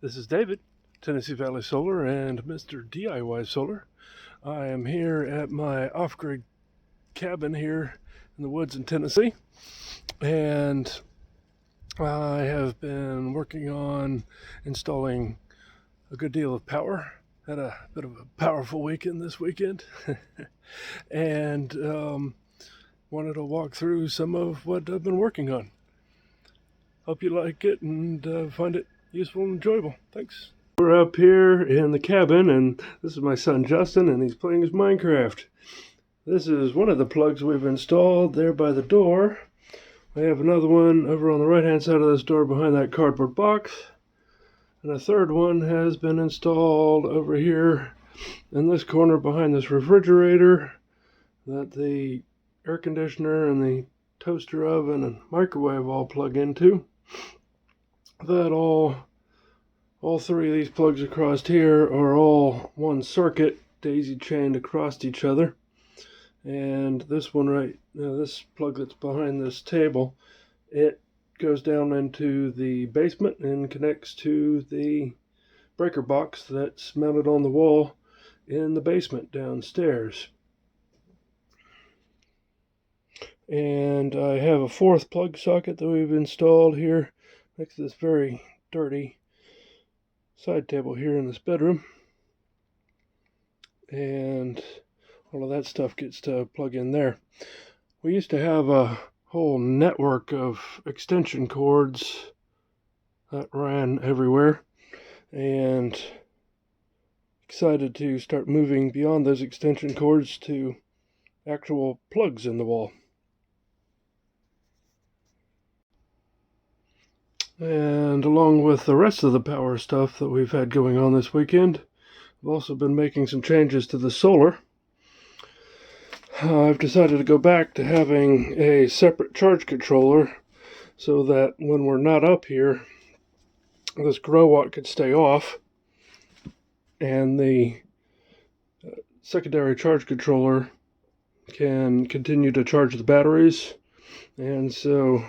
This is David, Tennessee Valley Solar and Mr. DIY Solar. I am here at my off-grid cabin here in the woods in Tennessee, and I have been working on installing a good deal of power. Had a bit of a powerful weekend this weekend, and wanted to walk through some of what I've been working on. Hope you like it and find it useful and enjoyable. Thanks. We're up here in the cabin, and this is my son Justin, and he's playing his Minecraft. This is one of the plugs we've installed there by the door. We have another one over on the right hand side of this door behind that cardboard box. And a third one has been installed over here in this corner behind this refrigerator that the air conditioner and the toaster oven and microwave all plug into. That all three of these plugs across here are all one circuit, daisy chained across each other. And this one right now, this plug that's behind this table, it goes down into the basement and connects to the breaker box that's mounted on the wall in the basement downstairs. And I have a fourth plug socket that we've installed here next to this very dirty side table here in this bedroom, and all of that stuff gets to plug in there. We used to have a whole network of extension cords that ran everywhere, and excited to start moving beyond those extension cords to actual plugs in the wall. And along with the rest of the power stuff that we've had going on this weekend, I've also been making some changes to the solar. I've decided to go back to having a separate charge controller so that when we're not up here, this Growatt could stay off and the secondary charge controller can continue to charge the batteries. And so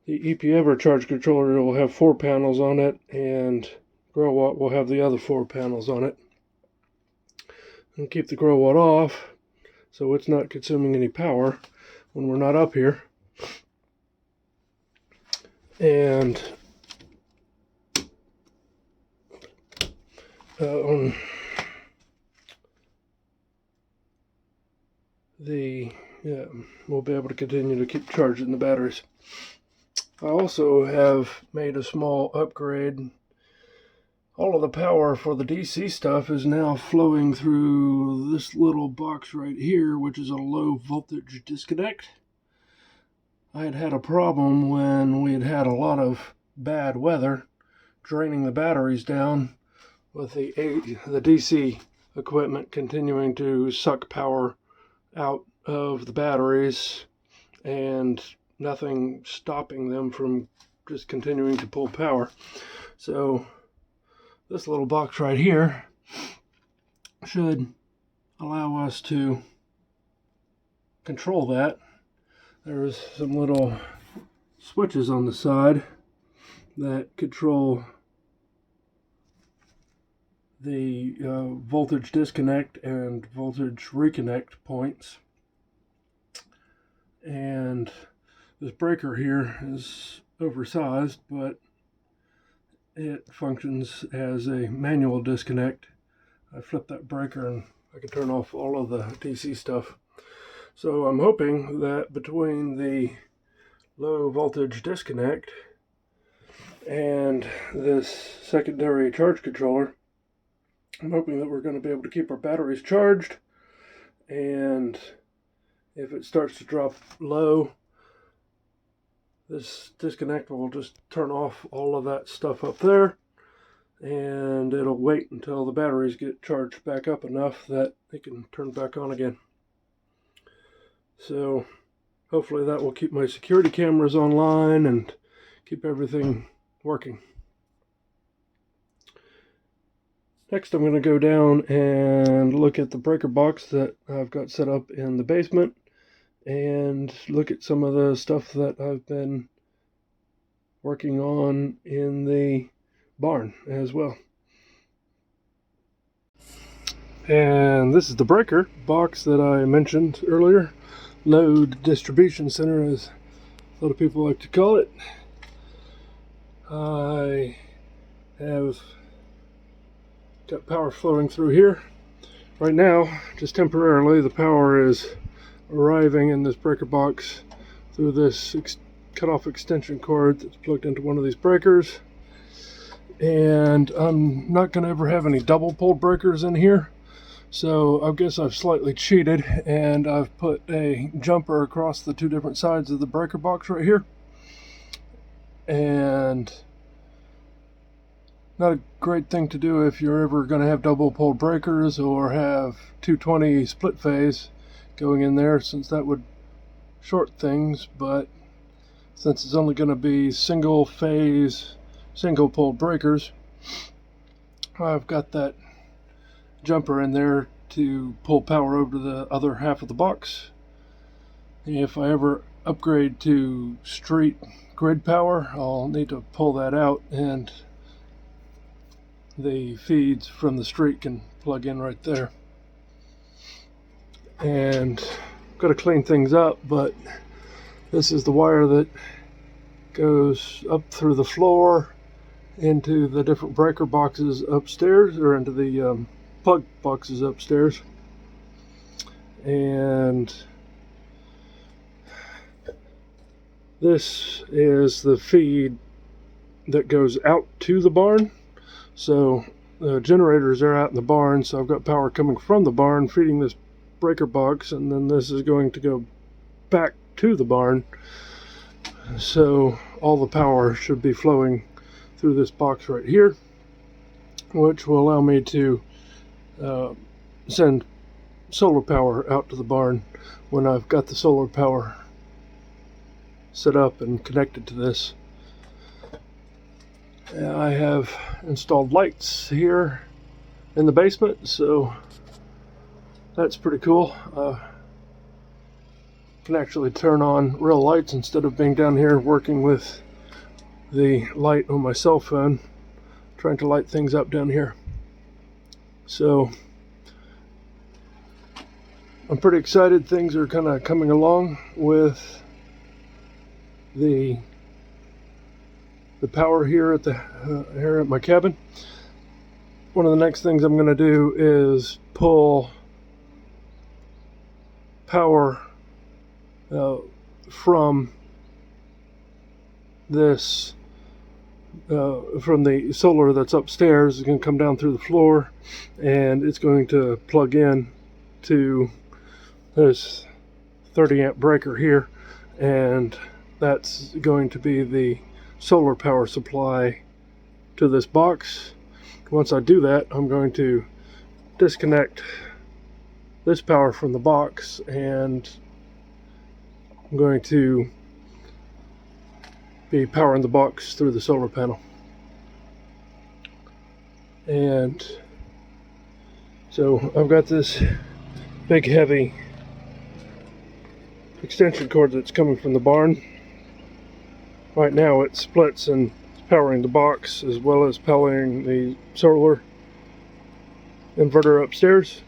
the EP-Ever charge controller will have 4 panels on it, and Growatt will have the other 4 panels on it. And keep the Growatt off so it's not consuming any power when we're not up here. And we'll be able to continue to keep charging the batteries. I also have made a small upgrade. All of the power for the DC stuff is now flowing through this little box right here, which is a low voltage disconnect. I had had a problem when we had a lot of bad weather draining the batteries down with the DC equipment continuing to suck power out of the batteries and nothing stopping them from just continuing to pull power. So this little box right here should allow us to control that. There's some little switches on the side that control the voltage disconnect and voltage reconnect points. And this breaker here is oversized, but it functions as a manual disconnect. I flip that breaker and I can turn off all of the DC stuff. So I'm hoping that between the low voltage disconnect and this secondary charge controller, I'm hoping that we're going to be able to keep our batteries charged, and if it starts to drop low, this disconnect will just turn off all of that stuff up there, and it'll wait until the batteries get charged back up enough that they can turn back on again. So hopefully that will keep my security cameras online and keep everything working. Next, I'm going to go down and look at the breaker box that I've got set up in the basement and look at some of the stuff that I've been working on in the barn as well. And this is the breaker box that I mentioned earlier. Load distribution center, as a lot of people like to call it. I have got power flowing through here. Right now, just temporarily, the power is arriving in this breaker box through this cut-off extension cord that's plugged into one of these breakers. And I'm not going to ever have any double pole breakers in here. So I guess I've slightly cheated, and I've put a jumper across the two different sides of the breaker box right here. And not a great thing to do if you're ever going to have double pole breakers or have 220 split phase going in there, since that would short things. But since it's only going to be single phase, single pole breakers, I've got that jumper in there to pull power over to the other half of the box. If I ever upgrade to street grid power, I'll need to pull that out, and the feeds from the street can plug in right there. And I've got to clean things up, but this is the wire that goes up through the floor into the different breaker boxes upstairs, or into the plug boxes upstairs. And this is the feed that goes out to the barn. So the generators are out in the barn, so I've got power coming from the barn feeding this breaker box, and then this is going to go back to the barn. So all the power should be flowing through this box right here, which will allow me to send solar power out to the barn when I've got the solar power set up and connected to this. I have installed lights here in the basement, so that's pretty cool. Can actually turn on real lights instead of being down here working with the light on my cell phone, trying to light things up down here. So I'm pretty excited. Things are kind of coming along with the power here at here at my cabin. One of the next things I'm going to do is pull power from this from the solar that's upstairs. It's going to come down through the floor, and it's going to plug in to this 30 amp breaker here, and that's going to be the solar power supply to this box. Once I do that, I'm going to disconnect this power from the box, and I'm going to be powering the box through the solar panel. And so I've got this big heavy extension cord that's coming from the barn. Right now it splits and it's powering the box as well as powering the solar inverter upstairs.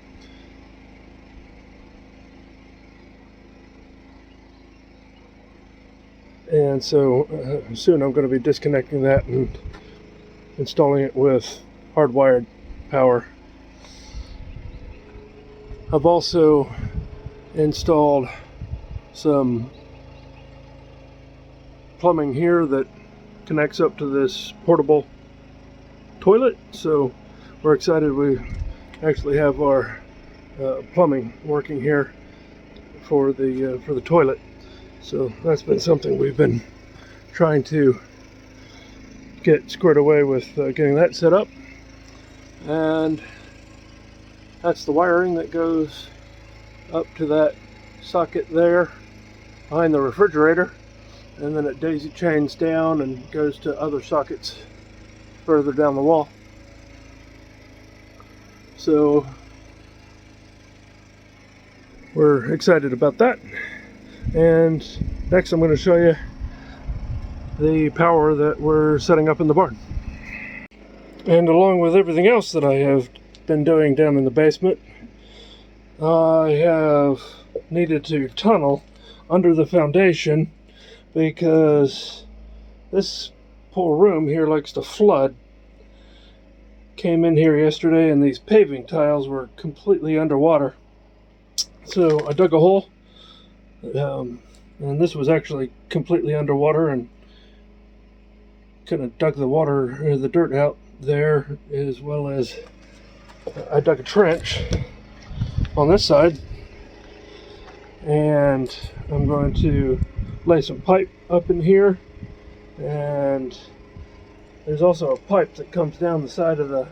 And so soon I'm going to be disconnecting that and installing it with hardwired power. I've also installed some plumbing here that connects up to this portable toilet, so we're excited we actually have our plumbing working here for the toilet. So that's been something we've been trying to get squared away with, getting that set up. And that's the wiring that goes up to that socket there behind the refrigerator, and then it daisy chains down and goes to other sockets further down the wall. So we're excited about that. And next I'm going to show you the power that we're setting up in the barn. And along with everything else that I have been doing down in the basement, I have needed to tunnel under the foundation because this poor room here likes to flood. Came in here yesterday and these paving tiles were completely underwater. So I dug a hole, and this was actually completely underwater, and kind of dug the dirt out there, as well as I dug a trench on this side, and I'm going to lay some pipe up in here, and there's also a pipe that comes down the side of the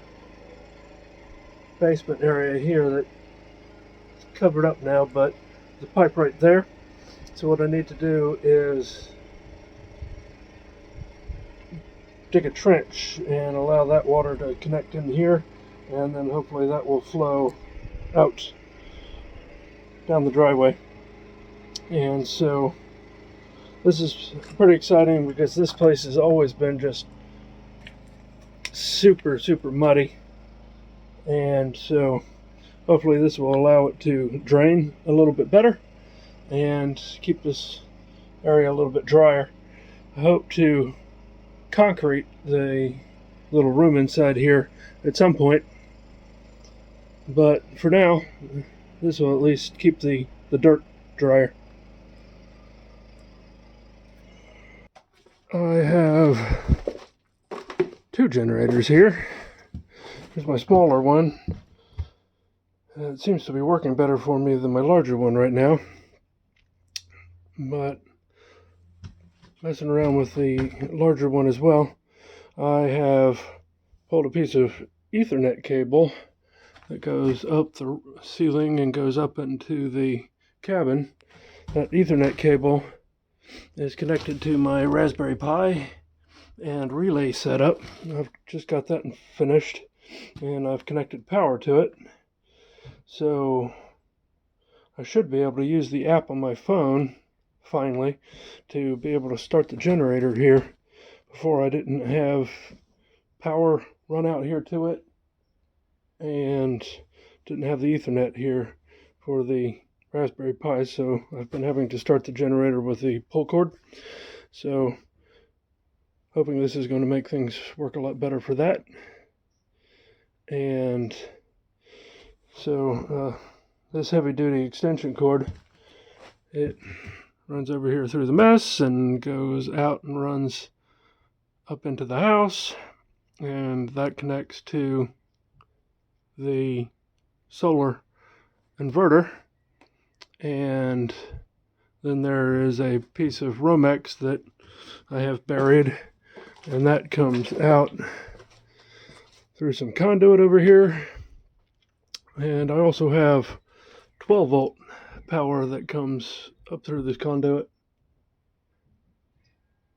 basement area here that's covered up now, but there's a pipe right there. So what I need to do is dig a trench and allow that water to connect in here, and then hopefully that will flow out down the driveway. And so this is pretty exciting because this place has always been just super muddy, and so hopefully this will allow it to drain a little bit better and keep this area a little bit drier. I hope to concrete the little room inside here at some point, but for now this will at least keep the dirt drier. I have two generators here. Here's my smaller one. It seems to be working better for me than my larger one right now, but messing around with the larger one as well, I have pulled a piece of Ethernet cable that goes up the ceiling and goes up into the cabin. That Ethernet cable is connected to my Raspberry Pi and relay setup. I've just got that finished, and I've connected power to it. So I should be able to use the app on my phone finally to be able to start the generator here. Before I didn't have power run out here to it, and didn't have the Ethernet here for the Raspberry Pi, so I've been having to start the generator with the pull cord. So hoping this is going to make things work a lot better for that. And so this heavy duty extension cord, it runs over here through the mess and goes out and runs up into the house, and that connects to the solar inverter. And then there is a piece of Romex that I have buried, and that comes out through some conduit over here. And I also have 12 volt power that comes up through this conduit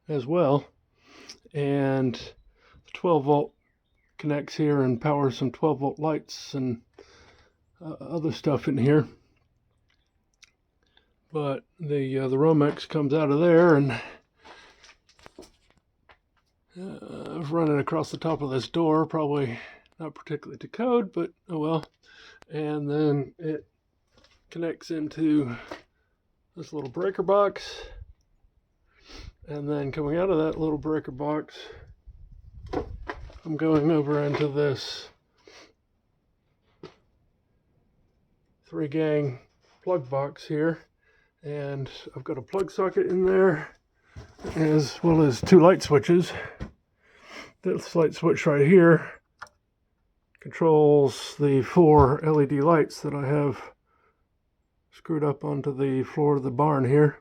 as well, and the 12 volt connects here and powers some 12 volt lights and other stuff in here. But the Romex comes out of there, and I've run it across the top of this door, probably not particularly to code, but oh well. And then it connects into this little breaker box, and then coming out of that little breaker box, I'm going over into this 3-gang plug box here, and I've got a plug socket in there as well as 2 light switches. This light switch right here controls the 4 LED lights that I have screwed up onto the floor of the barn here.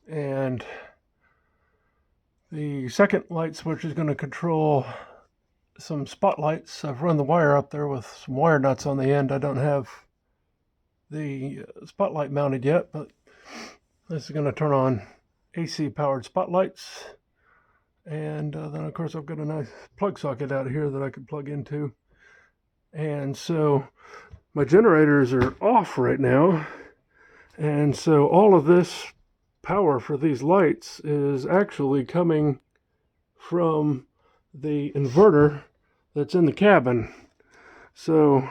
And the second light switch is going to control some spotlights. I've run the wire up there with some wire nuts on the end. I don't have the spotlight mounted yet, but this is going to turn on AC powered spotlights. And then of course I've got a nice plug socket out here that I could plug into. And so my generators are off right now, and so all of this power for these lights is actually coming from the inverter that's in the cabin. So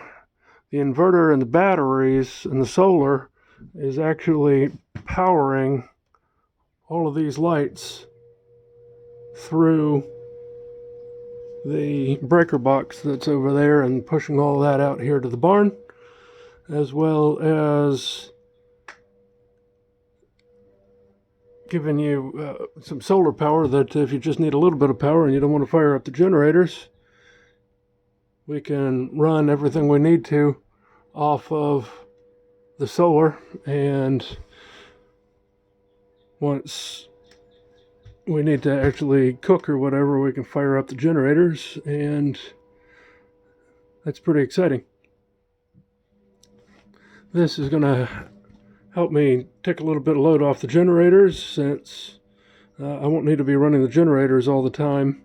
the inverter and the batteries and the solar is actually powering all of these lights through the breaker box that's over there and pushing all that out here to the barn, as well as giving you some solar power that if you just need a little bit of power and you don't want to fire up the generators, we can run everything we need to off of the solar, and once we need to actually cook or whatever, we can fire up the generators, and that's pretty exciting. This is going to help me take a little bit of load off the generators, since I won't need to be running the generators all the time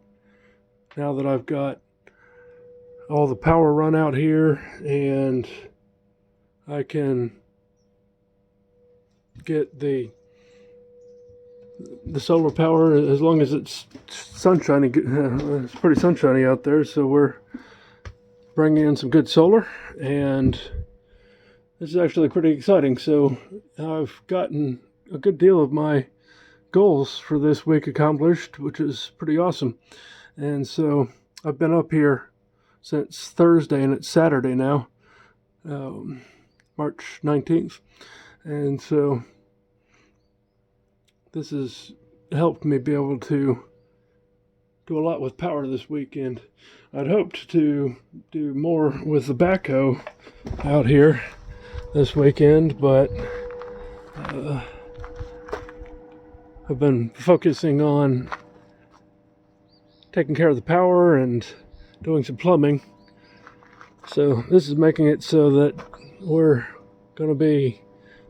now that I've got all the power run out here, and I can get the solar power as long as it's sunshiny. It's pretty sunshiny out there, so we're bringing in some good solar, and this is actually pretty exciting. So I've gotten a good deal of my goals for this week accomplished, which is pretty awesome. And so I've been up here since Thursday, and it's Saturday now, March 19th. And so this has helped me be able to do a lot with power this weekend. I'd hoped to do more with the backhoe out here this weekend, but I've been focusing on taking care of the power and doing some plumbing. So this is making it so that we're going to be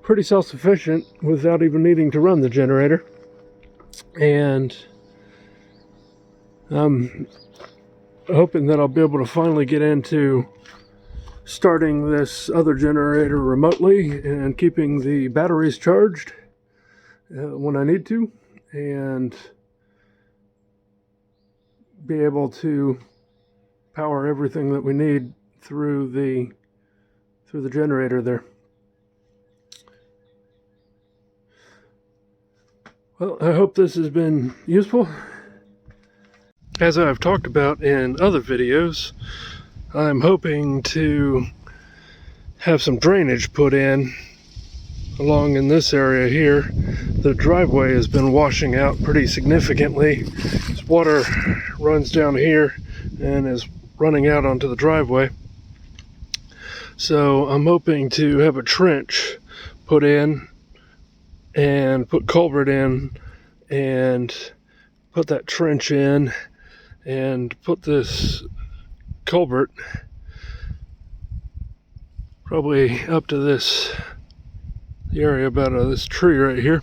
pretty self-sufficient without even needing to run the generator. And I'm hoping that I'll be able to finally get into starting this other generator remotely and keeping the batteries charged when I need to, and be able to power everything that we need through the generator there. Well, I hope this has been useful. As I've talked about in other videos, I'm hoping to have some drainage put in along in this area here. The driveway has been washing out pretty significantly. This water runs down here and is running out onto the driveway. So I'm hoping to have a trench put in and put culvert in and put that trench in and put this culvert probably up to this area about this tree right here,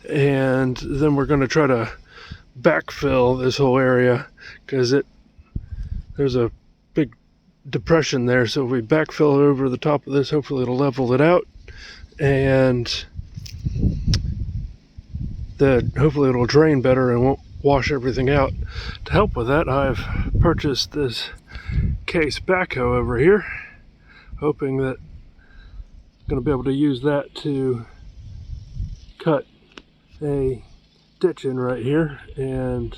and then we're going to try to backfill this whole area because there's a big depression there. So if we backfill it over the top of this, hopefully it'll level it out, and hopefully it'll drain better and won't wash everything out. To help with that, I've purchased this case backhoe over here, hoping that I'm going to be able to use that to cut a ditch in right here and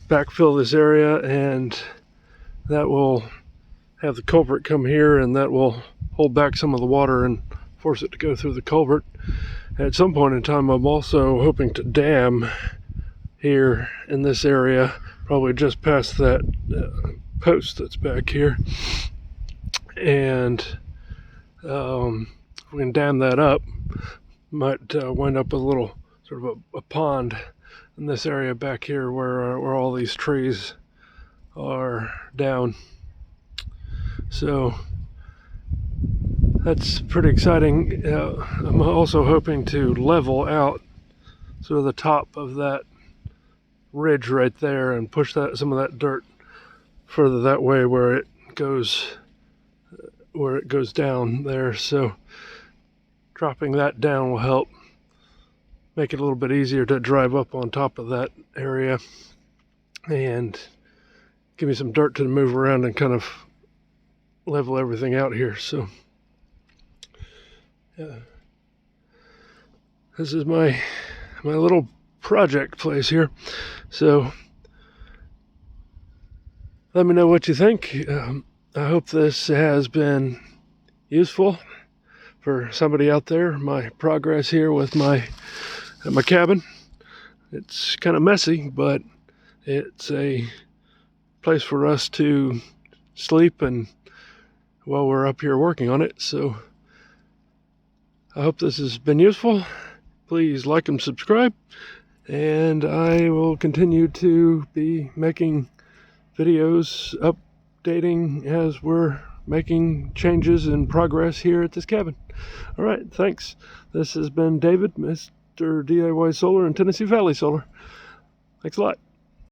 backfill this area, and that will have the culvert come here, and that will hold back some of the water and force it to go through the culvert. At some point in time, I'm also hoping to dam here in this area, probably just past that post that's back here, and if we can dam that up, might wind up with a little sort of a pond in this area back here where all these trees are down. So that's pretty exciting. I'm also hoping to level out sort of the top of that ridge right there and push some of that dirt further that way where it goes down there. So dropping that down will help make it a little bit easier to drive up on top of that area and give me some dirt to move around and kind of level everything out here. So this is my little project place here. So let me know what you think. I hope this has been useful for somebody out there. My progress here with my cabin. It's kind of messy, but it's a place for us to sleep and while we're up here working on it. So I hope this has been useful. Please like and subscribe, and I will continue to be making videos updating as we're making changes and progress here at this cabin. All right, thanks. This has been David, Mr. DIY Solar in Tennessee Valley Solar. Thanks a lot.